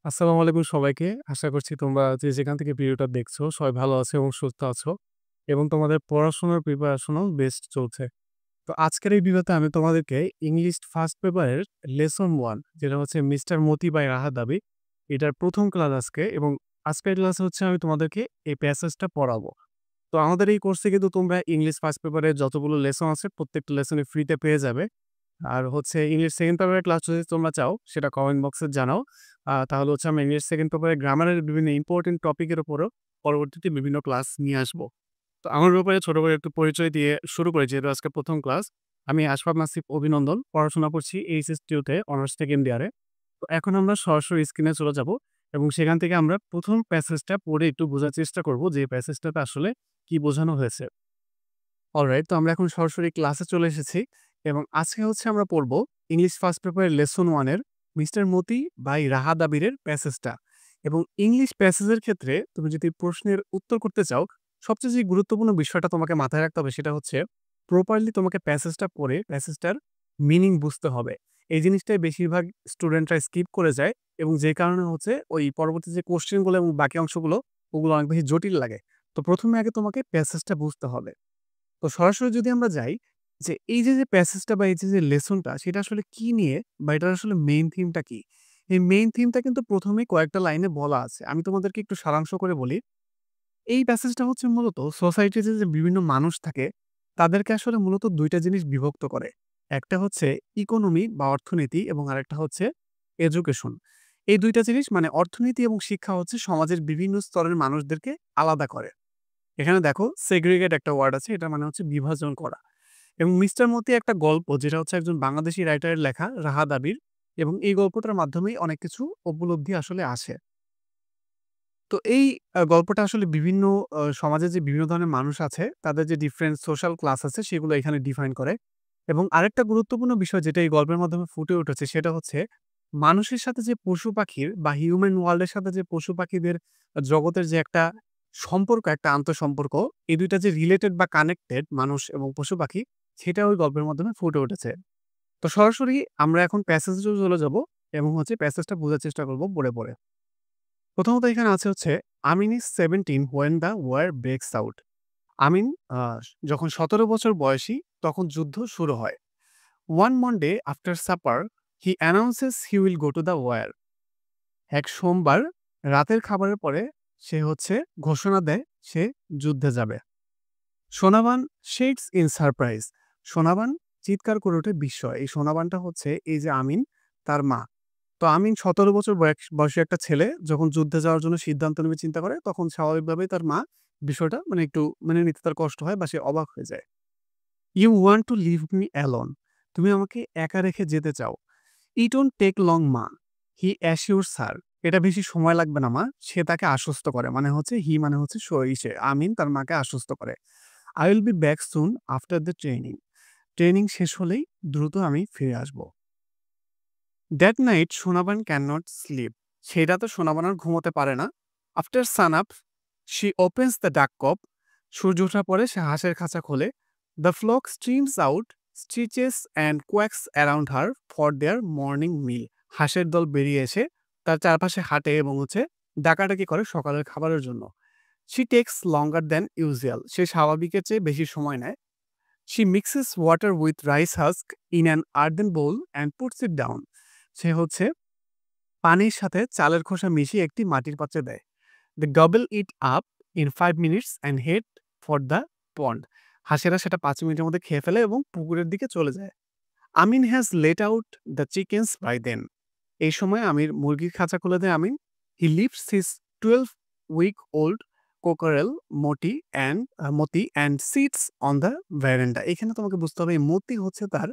আসসালামু আলাইকুম সবাইকে। আশা করছি তোমরা যে যেখান থেকে ভিডিওটা দেখছো সবাই ভালো আছো এবং সুস্থ আছো এবং তোমাদের পড়াশোনার প্রিপারেশনও বেস্ট চলছে। তো আজকের এই ভিডিওতে আমি তোমাদেরকে ইংলিশ ফার্স্ট পেপারের লেসন 1 যেটা হচ্ছে মিস্টার মতি বাই রাহাত দাবি। এটার ১ম ক্লাস আজকে এবং আজকের ক্লাসে হচ্ছে আমি তোমাদেরকে এই প্যাসেজটা পড়াবো। তো আমাদের এই কোর্সে কিন্তু তোমরা ইংলিশ ফার্স্ট পেপারের যতগুলো লেসন আছে প্রত্যেকটা লেসনই ফ্রিতে পেয়ে যাবে। আর হচ্ছে ইংলিশ সেকেন্ড পেপারের ক্লাস যদি তোমরা চাও সেটা কমেন্ট বক্সে জানাও। তাহলে হচ্ছে আমরা ইংলিশ সেকেন্ড পেপারে গ্রামারের বিভিন্ন ইম্পোর্টেন্ট টপিকের উপরও পরবর্তীতে বিভিন্ন ক্লাস নিয়ে আসবো। তো আমার ব্যাপারে ছোট করে একটু পরিচয় দিয়ে শুরু করি যেহেতু আজকে ১ম ক্লাস। আমি আশফাক নাসিব অভিনন্দন। পড়াশোনা করছি এইচএসটিউ তে অনার্স সেকেন্ড ইয়ারে। তো এখন আমরা সরাসরি স্ক্রিনে চলে যাব এবং সেখান থেকে আমরা ১ম প্যাসেজটা পড়ে একটু বোঝার চেষ্টা করব যে প্যাসেজটাতে আসলে কি বোঝানো হয়েছে। অলরাইট, তো আমরা এখন সরাসরি ক্লাসে চলে এসেছি এবং আজকে হচ্ছে আমরা পড়ব ইংলিশ ফার্স্ট পেপারের লেসন 1 এর মিস্টার মতি বাই রাহাত আবিরের প্যাসেজটা। এবং ইংলিশ প্যাসেজের ক্ষেত্রে তুমি যদি প্রশ্নের উত্তর করতে চাও, সবচেয়ে যে গুরুত্বপূর্ণ বিষয়টা তোমাকে মাথায় রাখতে হবে সেটা হচ্ছে প্রপারলি তোমাকে প্যাসেজটা পড়ে প্যাসেজটার মিনিং বুঝতে হবে। এই জিনিসটাই বেশিরভাগ স্টুডেন্টরা স্কিপ করে যায় এবং যে কারণে হচ্ছে ওই পরবর্তী যে কোশ্চেনগুলো এবং বাকি অংশগুলো ওগুলো অনেক বেশি জটিল লাগে। তো প্রথমে আগে তোমাকে প্যাসেজটা বুঝতে হবে। তো সরাসরি যদি আমরা যাই যে এই যে প্যাসেজটা বা এই যে লেসনটা সেটা আসলে কি নিয়ে বা এটার আসলে মেইন থিমটা কি? এই মেইন থিমটা কিন্তু ১ম এই কয়েকটা লাইনে বলা আছে। আমি তোমাদেরকে একটু সারাংশ করে বলি। এই প্যাসেজটা হচ্ছে মূলত সোসাইটিতে যে বিভিন্ন মানুষ থাকে তাদেরকে আসলে মূলত ২ টা জিনিস বিভক্ত করে। একটা হচ্ছে ইকোনমি বা অর্থনীতি এবং আরেকটা হচ্ছে এডুকেশন। এই ২ টা জিনিস মানে অর্থনীতি এবং শিক্ষা হচ্ছে সমাজের বিভিন্ন স্তরের মানুষদেরকে আলাদা করে। এখানে দেখো সেগ্রিগেট একটা ওয়ার্ড আছে, এটা মানে হচ্ছে বিভাজন করা। এবং মিস্টার মতি একটা গল্প যেটা হচ্ছে একজন বাংলাদেশী রাইটারের লেখা রাহা দাবির এবং এই গল্পটার মাধ্যমেই অনেক কিছু উপলব্ধি আসলে আসে। তো এই গল্পটা আসলে বিভিন্ন সমাজে যে বিভিন্ন ধরনের মানুষ আছে তাদের যে ডিফারেন্ট সোশ্যাল ক্লাস আছে সেগুলো এখানে ডিফাইন করে। এবং আরেকটা গুরুত্বপূর্ণ বিষয় যেটা এই গল্পের মাধ্যমে ফুটে উঠেছে সেটা হচ্ছে মানুষের সাথে যে পশু-পাখির বা হিউম্যান ওয়ার্ল্ড এর সাথে যে পশু-পাখিদের জগতের যে একটা সম্পর্ক, একটা আন্তঃসম্পর্ক, এই ২ টা যে রিলেটেড বা কানেক্টেড মানুষ এবং পশু-পাখি সেটা ওই গল্পের মাধ্যমে ফুটে উঠেছে। তো সরাসরি আমরা এখন প্যাসেজে চলে যাব এবং হচ্ছে প্যাসেজটা বোঝার চেষ্টা করব পড়ে। প্রথমত এখানে আছে হচ্ছে Amin is 17 when the war breaks out. Amin আ যখন ১৭ বছর বয়সী তখন যুদ্ধ শুরু হয়। One Monday after supper he announces he will go to the war. এক সোমবার রাতের খাবারের পরে সে হচ্ছে ঘোষণা দেয় সে যুদ্ধে যাবে। Sonaban shakes in surprise. Sonaban চিৎকার করে ওঠে বিস্ময়ে। এই সোনাবানটা হচ্ছে এই যে আমিন তার মা। তো আমিন ১৭ বছর বয়সী একটা ছেলে যখন যুদ্ধে যাওয়ার জন্য সিদ্ধান্ত নেবে চিন্তা করে, তখন স্বাভাবিকভাবেই তার মা বিষয়টা মানে একটু মেনে নিতে তার কষ্ট হয় বা সে অবাক হয়ে যায়। "You want to leave me alone?" তুমি আমাকে একা রেখে যেতে চাও। "It won't take long মা." He assures her. এটা বেশি সময় লাগবে না মা। সে তাকে আশ্বস্ত করে। মানে হচ্ছে হি মানে হচ্ছে সে আমিন তার মাকে আশ্বস্ত করে। "I will be back soon after the training." Training শেষ হলেই দ্রুত আমি ফিরে আসব। That night Sonaban can not slip. সেই রাতে সোনাবান আর ঘুমোতে পারে না। After San up she opens the ডাক কপ। সূর্য ওঠার পরে সে হাঁসের খাঁচা খোলে। The flock streams out, stitches and কোয়াক্স around her for their morning মিল। হাঁসের দল বেরিয়ে এসে তার চারপাশে হাঁটে এবং হচ্ছে ডাকাডাকি করে সকালের খাবারের জন্য। She takes longer than usual. সে স্বাভাবিকের চেয়ে বেশি সময় নেয়। She mixes water with rice husk in an earthen bowl and puts it down. সে হচ্ছে পানির সাথে চালের খোসা মিশিয়ে একটি মাটির পাত্রে দেয়। They gobble it up in 5 minutes and head for the pond. হাঁসেরা সেটা ৫ মিনিটের মধ্যে খেয়ে ফেলে এবং পুকুরের দিকে চলে যায়। Amin has let out the chickens by then. এই সময় আমির মুরগির খাঁচা খুলে দেয় Amin. He lifts his 12 week old cockerel Moti and sits on the veranda. এখানে তোমাকে বুঝতে হবে এই মতি হচ্ছে তার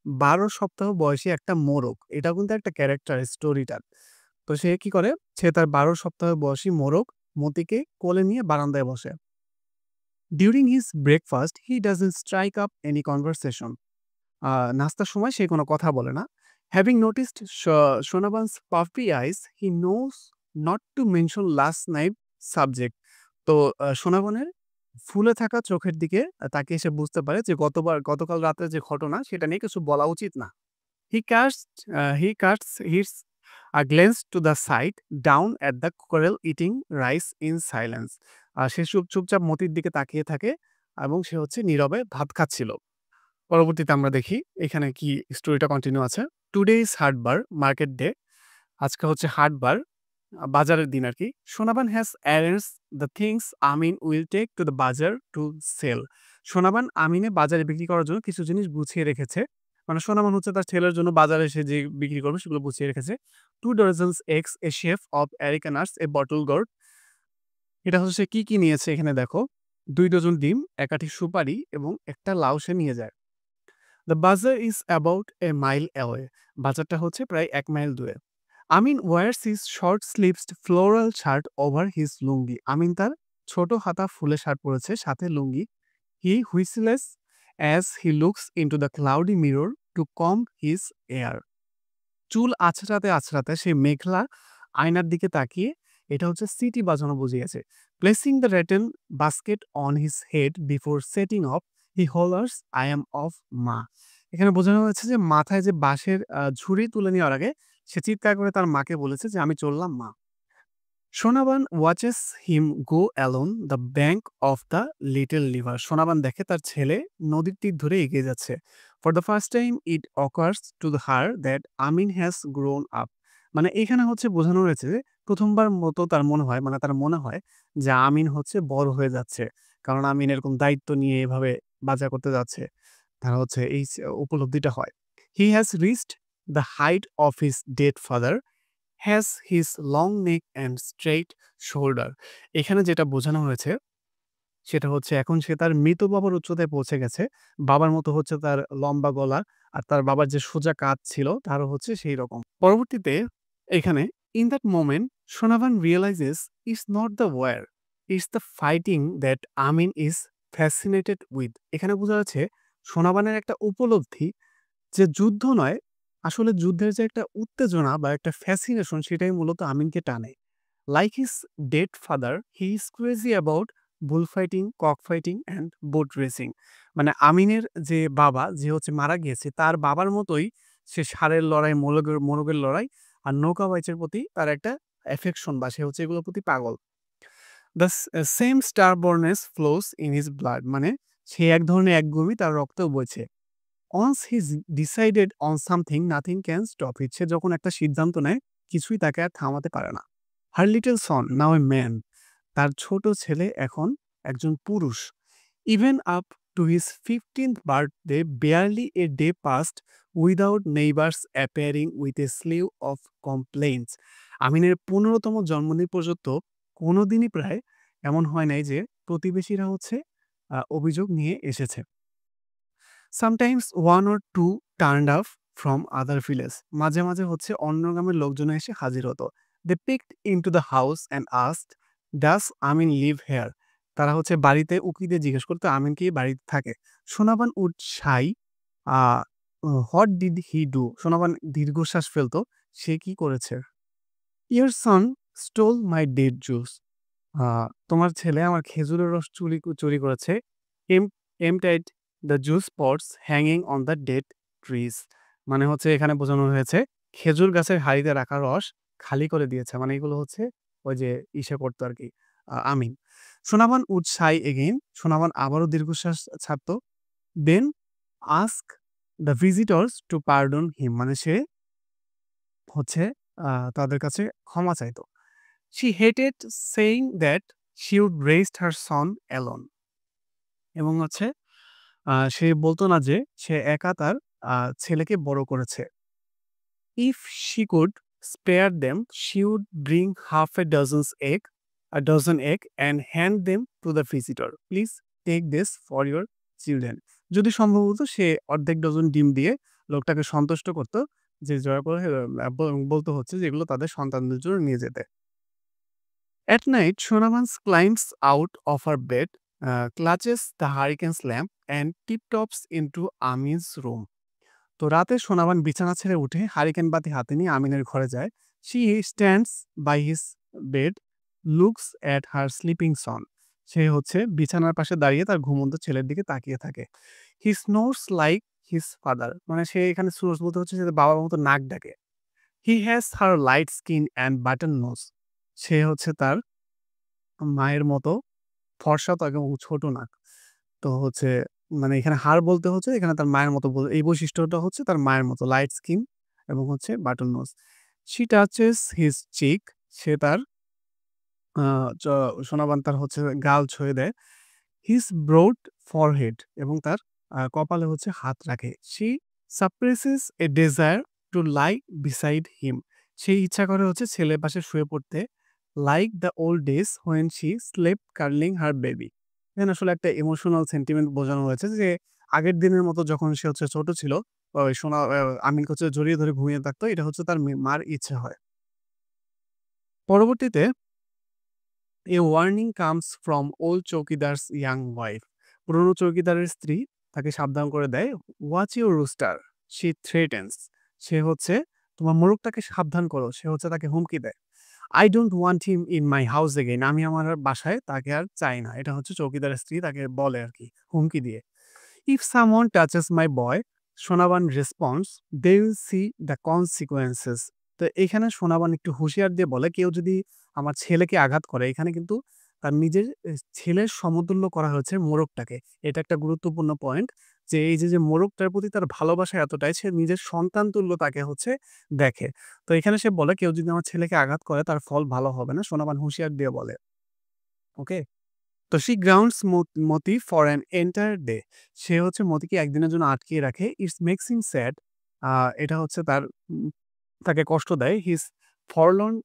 ১২ সপ্তাহ বয়সী একটা মোরগ। এটাও কিন্তু একটা ক্যারেক্টার স্টোরিটার। তো সে কি করে? সে তার ১২ সপ্তাহ বয়সী মোরগ মতিকে কোলে নিয়ে বারান্দায় বসে। During his breakfast he doesn't strike up any conversation. নাস্তার সময় সে কোনো কথা বলে না। Having noticed Sonaban's puffy eyes he knows not to mention last night subject. তো সোনাবনের ফুলে থাকা চোখের দিকে তাকিয়ে সে বুঝতে পারে যে গতকাল রাতের যে ঘটনা সেটা নিয়ে কিছু বলা উচিত না। He cuts his glanced to the side, down at the coral eating rice in silence. সে চুপচাপ মতির দিকে তাকিয়ে থাকে এবং সে হচ্ছে নীরবে ভাত খাচ্ছিল। পরবর্তীতে আমরা দেখি এখানে কি স্টোরিটা কন্টিনিউ আছে। Today is haatbar, market day. আজকে হচ্ছে হাটবার, বাজারের দিন আরকি। Sonaban has arranged the things Amin will take to the bazaar to sell. Sonaban আমিনে বাজারে বিক্রি করার জন্য কিছু জিনিস গুছিয়ে রেখেছে। মানে সোনাবান হচ্ছে তার ছেলের জন্য বাজারে সে যে বিক্রি করবে সেগুলো গুছিয়ে রেখেছে। 2 dozens eggs, a sheaf of arecanuts, a bottle gourd. এটা হচ্ছে সে কি নিয়েছে এখানে দেখো। 2 ডজন ডিম, 1 আঁটি সুপারি এবং একটা লাউ সে নিয়ে যায়। The bazaar is about a mile away. বাজারটা হচ্ছে প্রায় 1 মাইল দূরে। Amin wears his short sleeved floral shirt over his lungi. Amin তার ছোট হাতা ফুলের শার্ট পরেছে, সাথে lungi. He whistles as he looks into the cloudy mirror to comb his hair. চুল আছড়াতে সে মেঘলা আয়নার দিকে তাকিয়ে, এটা হচ্ছে সিটি বাজানো বুঝিয়েছে। Placing the rattan basket on his head before setting off, he hollers I'm off ma. এখানে বোঝানো হয়েছে যে মাথায় যে বাঁশের ঝুড়ি তুলে নেওয়ার আগে সে চিৎকার করে তার মাকে বলেছে যে আমি চললাম মা। Sonaban watches him go alone the bank of the little river. Sonaban দেখে তার ছেলে নদীর তীর ধরে এগিয়ে যাচ্ছে। For the first time it occurs to the her that Amin has grown up. মানে এখানে হচ্ছে বোঝানো হয়েছে যে প্রথমবার মতো তার মনে হয় যে আমিন হচ্ছে বড় হয়ে যাচ্ছে, কারণ আমিন এরকম দায়িত্ব নিয়ে এভাবে বাজার করতে যাচ্ছে। তার হচ্ছে এই উপলব্ধিটা হয়। He has reached the height of his dead father, has his long neck and straight shoulder. এখানে যেটা বোঝানো হয়েছে সেটা হচ্ছে এখন সে তার মৃত বাবার উচ্চতায় পৌঁছে গেছে। বাবার মতো হচ্ছে তার লম্বা গলা, আর তার বাবার যে সোজা কাঁধ ছিল তারও হচ্ছে সেই রকম। পরবর্তীতে এখানে in that moment Sonaban realises it's not the war, it's the fighting that Amin is fascinated with. এখানে বোঝা যাচ্ছে সোনাবানের একটা উপলব্ধি যে যুদ্ধ নয়, আসলে যুদ্ধের যে একটা উত্তেজনা বা একটা ফ্যাসিনেশন সেটাই মূলত আমিনকে টানে। Like his dead father, he is crazy about bull fighting, cock fighting and boat racing. মানে আমিনের যে বাবা যে হচ্ছে মারা গিয়েছে তার বাবার মতোই সে ষাঁড়ের লড়াই, মোরগের লড়াই আর নৌকা বাইচের প্রতি তার একটা অ্যাফেকশন বা সে হচ্ছে এগুলোর প্রতি পাগল। The same stubbornness flows in his blood. মানে সে এক ধরনের একগুঁমি তার রক্তেও বইছে। once he's decided on something, nothing can stop it. সে যখন একটা সিদ্ধান্ত নেয় কিছুই তাকে আর থামাতে পারে না। Her little son, now a man. তার ছোট ছেলে এখন একজন পুরুষ। Even up to his 15th birthday, barely a day passed without neighbors appearing with a slew of complaints. আমিনের 15তম জন্মদিন পর্যন্ত কোনোদিনই প্রায় এমন হয় নাই যে প্রতিবেশীরা হচ্ছে অভিযোগ নিয়ে এসেছে। Sometimes one or two turned up from other village. মাঝে মাঝে হচ্ছে অন্য গ্রামের লোকজন এসে হাজির হতো। They peeked into the house and asked, does Amin live here. তারা হচ্ছে বাড়িতে উকি দিয়ে জিজ্ঞেস করতো আমিন কি বাড়িতে থাকে। Sonaban would sigh, what did he do. Sonaban দীর্ঘশ্বাস ফেলতো, সে কি করেছে। Your son stole my date juice. তোমার ছেলে আমার খেজুরের রস চুরি করেছে। Emptied the juice pots hanging on the date trees. মানে হচ্ছে এখানে বোঝানো হয়েছে খেজুর গাছের হাড়িতে রাখা রস খালি করে দিয়েছে। মানে এগুলো হচ্ছে ওই যে ইসে করতো আর কি আমিন। Sonaban would Sai again. Sonaban আবারও দীর্ঘশ্বাস ছাড়তো। Then ask the visitors to pardon him. মানে সে হচ্ছে তাদের কাছে ক্ষমা চাইতো। She hated saying that she would raise her son alone. এবং হচ্ছে সে বলতো না যে সে একা তার ছেলেকে বড় করেছে। If she could spare them, she would bring a dozen egg and hand them to the visitor. Please take this for your children. যদি সম্ভব হতো সে অর্ধেক ডজন ডিম দিয়ে লোকটাকে সন্তুষ্ট করত, যে দয়া করে বলতো হচ্ছে যে এগুলো তাদের সন্তানদের জন্য নিয়ে যেতে। At night, Shonavan climbs out of her bed, clutches the hurricane's lamp, and tiptoes into Amin's room. তো রাতে সোনাবান বিছানা ছেড়ে উঠে হারিকেন বাতি হাতে নিয়ে আমিনের ঘরে যায়। She stands by his bed, looks at her sleeping son. সে হচ্ছে বিছানার পাশে দাঁড়িয়ে তার ঘুমন্ত ছেলের দিকে তাকিয়ে থাকে। He snores like his father. মানে সে এখানে snores বলতে হচ্ছে যে বাবার মতো নাক ডাকে। He has her light skin and button nose. সে হচ্ছে তার মায়ের মতো ফর্সা ত্বক এবং ছোট নাক। তো হচ্ছে মানে এখানে হার বলতে হচ্ছে এখানে তার মায়ের মতো এই বৈশিষ্ট্যটা হচ্ছে তার মায়ের মতো লাইট স্কিন এবং হচ্ছে button nose. She touches his cheek. সে তার আ চ সোনাবান তার হচ্ছে গাল ছুঁয়ে দেয়। হিজ ব্রড ফরহেড এবং তার কপালে হচ্ছে হাত রাখে। She suppresses a desire to lie beside him. সে ইচ্ছা করে হচ্ছে ছেলের পাশে শুয়ে পড়তে। Like the old days when she slept curling her baby. এখানে আসলে একটা ইমোশনাল সেন্টিমেন্ট বোঝানো হয়েছে যে আগের দিনের মতো যখন সে হচ্ছে ছোট ছিল, ওই আমিনকে হচ্ছে জড়িয়ে ধরে ঘুমিয়ে থাকতো। এটা হচ্ছে তার মার ইচ্ছে হয়। পরবর্তীতে a warning comes from old chowkidar's young wife. পুরনো চৌকিদারের স্ত্রী তাকে সাবধান করে দেয়। Watch your rooster, she threatens. সে হচ্ছে তোমার মোরগটাকে সাবধান করো। সে হচ্ছে তাকে হুমকি দেয়। I don't want him in my house again. আমি আমার আর বাসায় তাকে আর চাই না। এটা হচ্ছে চৌকিদারের স্ত্রী তাকে বলে আরকি হুমকি দিয়ে। If someone touches my boy, Sonaban response, they will see the consequences. তো এখানে সোনাবান একটু হুঁশিয়ার দিয়ে বলে, কেউ যদি আমার ছেলেকে আঘাত করে, এখানে কিন্তু তার নিজের ছেলের সমতুল্য করা হয়েছে মোরগটাকে। এটা একটা গুরুত্বপূর্ণ পয়েন্ট যে এই যে মোরগটার প্রতি তার ভালোবাসা এতটাই সে নিজের সন্তান তুল্য তাকে হচ্ছে দেখে। তো এখানে সে বলে, কেউ যদি আমার ছেলেকে আঘাত করে তার ফল ভালো হবে না। সোনাবান হুঁশিয়ার দিয়ে বলে। ওকে? তো she grounds Moti for an entire day. সে হচ্ছে মতিকে একদিনের জন্য আটকিয়ে রাখে। It's makes him sad. আ এটা হচ্ছে তাকে কষ্ট দেয়। His forlorn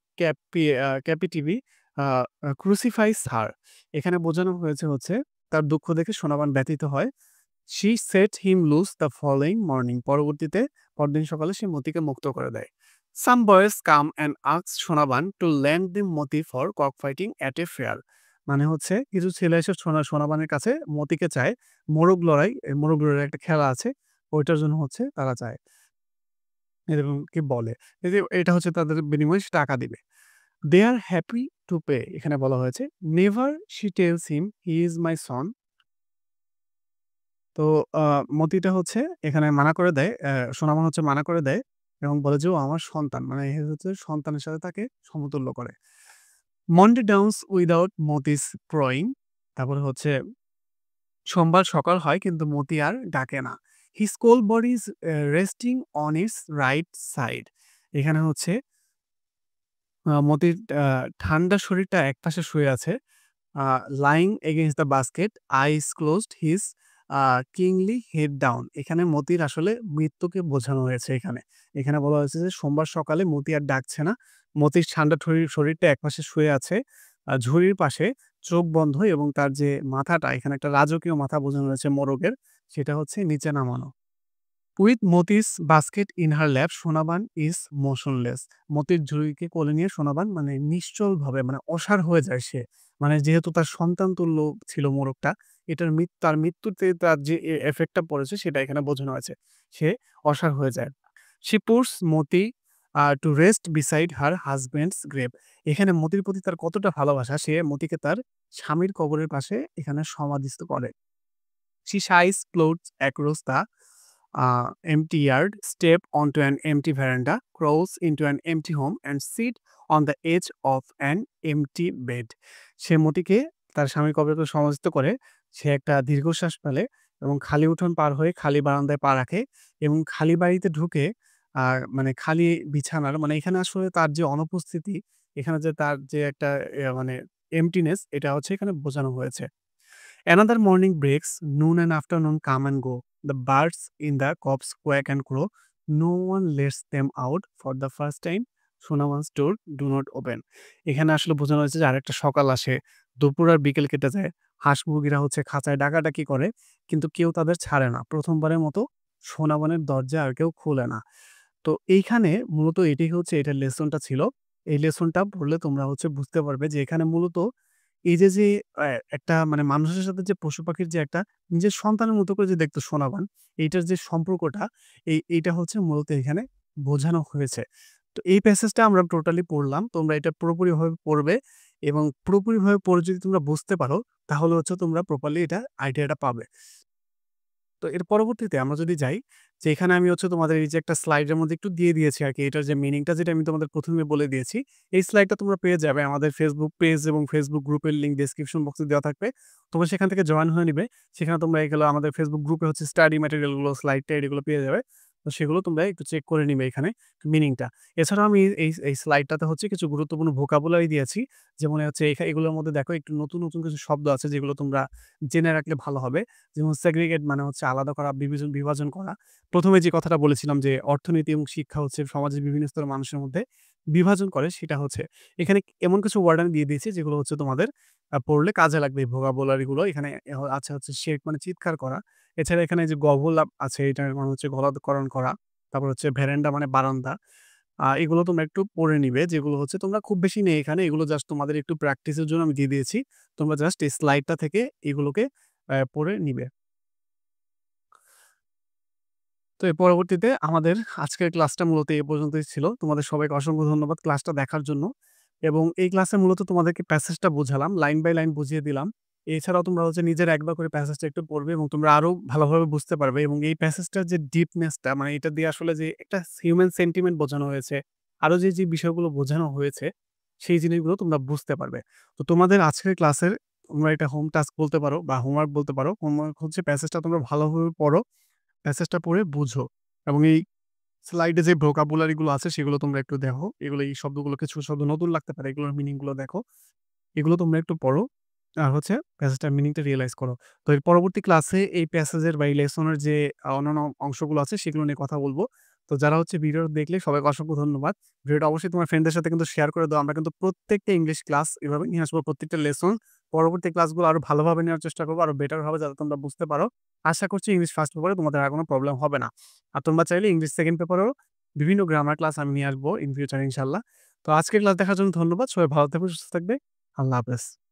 captivity uh uh crucifies her. এখানে বোঝানো হয়েছে হচ্ছে তার দুঃখ দেখে সোনাবান ব্যথিত হয়। She set him loose the following morning. পরবর্তীতে পরদিন সকালে সে মতিকে মুক্ত করে দেয়। Some boys come and ask Sonaban to lend them Moti for cockfighting at a fair. মানে হচ্ছে কিছু ছেলে এসে সোনাবানের কাছে মতিকে চায় মোরগ লড়াই, এই মোরগ লড়াইয়ের একটা খেলা আছে। ওইটার জন্য হচ্ছে তারা চায়। এরকম কি বলে। এই যে এটা হচ্ছে তাদের বিনিময়ে সে টাকা দিবে। They are happy to pay. এখানে বলা হয়েছে, Never she tells him he is my son. তো আ মতিটা হচ্ছে এখানে মানা করে দেয়, সোনামন হচ্ছে মানা করে দেয় এবং বলে যে, "ও আমার সন্তান।" মানে এ হচ্ছে সন্তানের সাথে তাকে সমতুল্য করে। Monday dawns without মতিস crowing. তারপরে হচ্ছে সোমবার সকাল হয় কিন্তু মতি আর ডাকে না। His cold body is resting on its right side. এখানে হচ্ছে মতির ঠান্ডা শরীরটা একপাশে শুয়ে আছে। আ lying against the basket, eyes closed, his kingly head down. এখানে মতির আসলে মৃত্যুকে বোঝানো হয়েছে এখানে। এখানে বলা হয়েছে যে সোমবার সকালে মতি আর ডাকছে না। মতির ঠান্ডা শরীরটা একপাশে শুয়ে আছে। ঝুড়ির পাশে চোখ বন্ধ এবং তার যে মাথাটা এখানে একটা রাজকীয় মাথা বোঝানো হয়েছে মোরগের, সেটা হচ্ছে নিচে নামানো। With মতিস basket in her lap, Sonaban is motionless. মতির ঝুড়িকে কোলে নিয়ে সোনাবান মানে নিশ্চলভাবে মানে অসাড় হয়ে যায় সে। মানে যেহেতু তার সন্তান তুল্য ছিল মোরগটা, এটার তার মৃত্যুতে তার যে এফেক্টটা পড়েছে সেটা এখানে বোঝানো হয়েছে। সে অসাড় হয়ে যায়। She puts Moti to rest beside her husband's grave. এখানে মতির প্রতি তার কতটা ভালোবাসা, সে মতিকে তার স্বামীর কবরের পাশে এখানে সমাধিস্থ করে। She shies clothes across the empty yard, step onto an empty veranda, crawls into an empty home and sit on the edge of an empty bed. সে মতিকে তার স্বামীর কবরে সমাধিস্থ করে সে একটা দীর্ঘশ্বাস ফেলে এবং খালি উঠোন পার হয়ে খালি বারান্দায় পা রাখে এবং খালি বাড়িতে ঢুকে মানে খালি বিছানার মানে এখানে আসলে তার যে অনুপস্থিতি, এখানে যে তার যে একটা মানে এম্পটিনেস এটা হচ্ছে এখানে বোঝানো হয়েছে। Another morning breaks, noon and afternoon come and go. The birds in the copse quack and crow. No one lets them out for the first time. Sonaman's door do not open. এখানে আসলে বোঝানো হয়েছে যে আরেকটা সকাল আসে, দুপুর আর বিকেল কেটে যায়। হাঁস মুরগিরা হচ্ছে খাঁচায় ডাকাডাকি করে, কিন্তু কেউ তাদের ছাড়ে না। প্রথমবারের মতো সোনাবনের দরজা আর কেউ খোলে না। তো এইখানে মূলত এটাই হচ্ছে এটার লেসনটা ছিল। এই লেসনটা পড়লে তোমরা হচ্ছে বুঝতে পারবে যে এখানে মূলত এই যে একটা মানে মানুষের সাথে যে পশু-পাখির যে একটা নিজের সন্তানের মতো করে যে দেখতো সোনাবান, এইটার যে সম্পর্কটা এইটা হচ্ছে মূলত এখানে বোঝানো হয়েছে। তো এই প্যাসেজটা আমরা টোটালি পড়লাম। তোমরা এটা পুরোপুরিভাবে পড়বে এবং পুরোপুরিভাবে পড়ে যদি তোমরা বুঝতে পারো, তাহলে হচ্ছে তোমরা প্রপারলি এটা আইডিয়াটা পাবে। তো এর পরবর্তীতে আমরা যদি যাই যে এখানে আমি হচ্ছে তোমাদের এই যে একটা স্লাইডের মধ্যে একটু দিয়ে দিয়েছি আরকি। এটার যে মিনিংটা যেটা আমি তোমাদের ১ম এ বলে দিয়েছি। এই স্লাইডটা তোমরা পেয়ে যাবে আমাদের Facebook পেজ এবং Facebook গ্রুপের লিংক ডেসক্রিপশন বক্সে দেওয়া থাকবে। তোমরা সেখান থেকে জয়েন হয়ে নিবে। সেখানে তোমরা এগুলো আমাদের Facebook গ্রুপে হচ্ছে স্টাডি ম্যাটেরিয়াল গুলো, স্লাইড-টাইড এগুলো পেয়ে যাবে। তো সেগুলো তোমরা একটু চেক করে নিবে এখানে মিনিংটা। এছাড়াও আমি এই স্লাইডটাতে হচ্ছে কিছু গুরুত্বপূর্ণ ভোকাবুলারি দিয়েছি। যেমন হচ্ছে এগুলোর মধ্যে দেখো একটু নতুন কিছু শব্দ আছে যেগুলো তোমরা জেনে রাখলে ভালো হবে। যেমন সেগ্রিগেট মানে হচ্ছে আলাদা করা, বিভাজন করা। ১ম এ যে কথাটা বলেছিলাম যে অর্থনীতি এবং শিক্ষা হচ্ছে সমাজের বিভিন্ন স্তরের মানুষের মধ্যে বিভাজন করে সেটা হচ্ছে। এখানে এমন কিছু ওয়ার্ড আমি দিয়ে দিয়েছি যেগুলো হচ্ছে তোমাদের পড়লে কাজে লাগবে এই ভোকাবুলারি গুলো। এখানে আছে হচ্ছে শেক মানে চিৎকার করা। এছাড়া এখানে যে গভর্ন আছে এটার মানে হচ্ছে গলাধঃকরণ করা। তারপর হচ্ছে ভেরেন্ডা মানে বারান্দা। এগুলো তোমরা একটু পড়ে নিবে। যেগুলো হচ্ছে তোমরা খুব বেশি নেই এখানে। এগুলো জাস্ট তোমাদের একটু প্র্যাকটিসের জন্য আমি দিয়ে দিয়েছি। তোমরা জাস্ট এই স্লাইডটা থেকে এগুলোকে পড়ে নিবে। তো এর পরবর্তীতে আমাদের আজকের ক্লাসটা মূলত এ পর্যন্তই ছিল। তোমাদের সবাইকে অসংখ্য ধন্যবাদ ক্লাসটা দেখার জন্য। এবং এই ক্লাসে মূলত তোমাদেরকে প্যাসেজটা বুঝালাম। লাইন বাই লাইন বুঝিয়ে দিলাম। এছাড়াও তোমরা হচ্ছে নিজেরা একবার করে প্যাসেজটা একটু পড়বে এবং তোমরা আরো ভালোভাবে বুঝতে পারবে এবং এই প্যাসেজটার যে ডিপনেসটা মানে এটা দিয়ে আসলে যে একটা হিউম্যান সেন্টিমেন্ট বোঝানো হয়েছে, আরো যে বিষয়গুলো বোঝানো হয়েছে, সেই জিনিসগুলো তোমরা বুঝতে পারবে। তো তোমাদের আজকের ক্লাসের তোমরা এটা হোম টাস্ক বলতে পারো বা হোমওয়ার্ক বলতে পারো। হোমওয়ার্ক হচ্ছে প্যাসেজটা তোমরা ভালোভাবে পড়ো। প্যাসেজটা পড়ে বুঝো এবং এই স্লাইডে যে ভোকাবুলারি গুলো আছে সেগুলো তোমরা একটু দেখো। এগুলো এই শব্দগুলো কিছু শব্দ নতুন লাগতে পারে। এগুলোর মিনিং গুলো দেখো। এগুলো তোমরা একটু পড়ো। আর হচ্ছে প্যাসেজটার মিনিংটা রিয়ালাইজ করো। তো এর পরবর্তী ক্লাসে এই প্যাসেজের বা এই লেসনের যে অন্যান্য অংশগুলো আছে সেগুলো নিয়ে কথা বলব। তো যারা হচ্ছে ভিডিওটা দেখলে সবাইকে অসংখ্য ধন্যবাদ। ভিডিওটা অবশ্যই তোমার ফ্রেন্ডদের সাথে কিন্তু শেয়ার করে দাও। আমরা কিন্তু প্রত্যেকটা ইংলিশ ক্লাস এভাবে নিয়ে আসবো প্রত্যেকটা লেসন। পরবর্তী ক্লাসগুলো আরো ভালোভাবে নেওয়ার চেষ্টা করব, আরো বেটার ভাবে যাতে তোমরা বুঝতে পারো। আশা করছি ইংলিশ ফার্স্ট পেপারে তোমাদের আর কোনো প্রবলেম হবে না। আর তোমরা চাইলে ইংলিশ সেকেন্ড পেপারেও বিভিন্ন গ্রামার ক্লাস আমি নিয়ে আসবো ইন ফিউচার ইনশাআল্লাহ। তো আজকের ক্লাস দেখার জন্য ধন্যবাদ। সবাই ভালো থাকবে, সুস্থ থাকবে। আল্লাহ হাফেজ।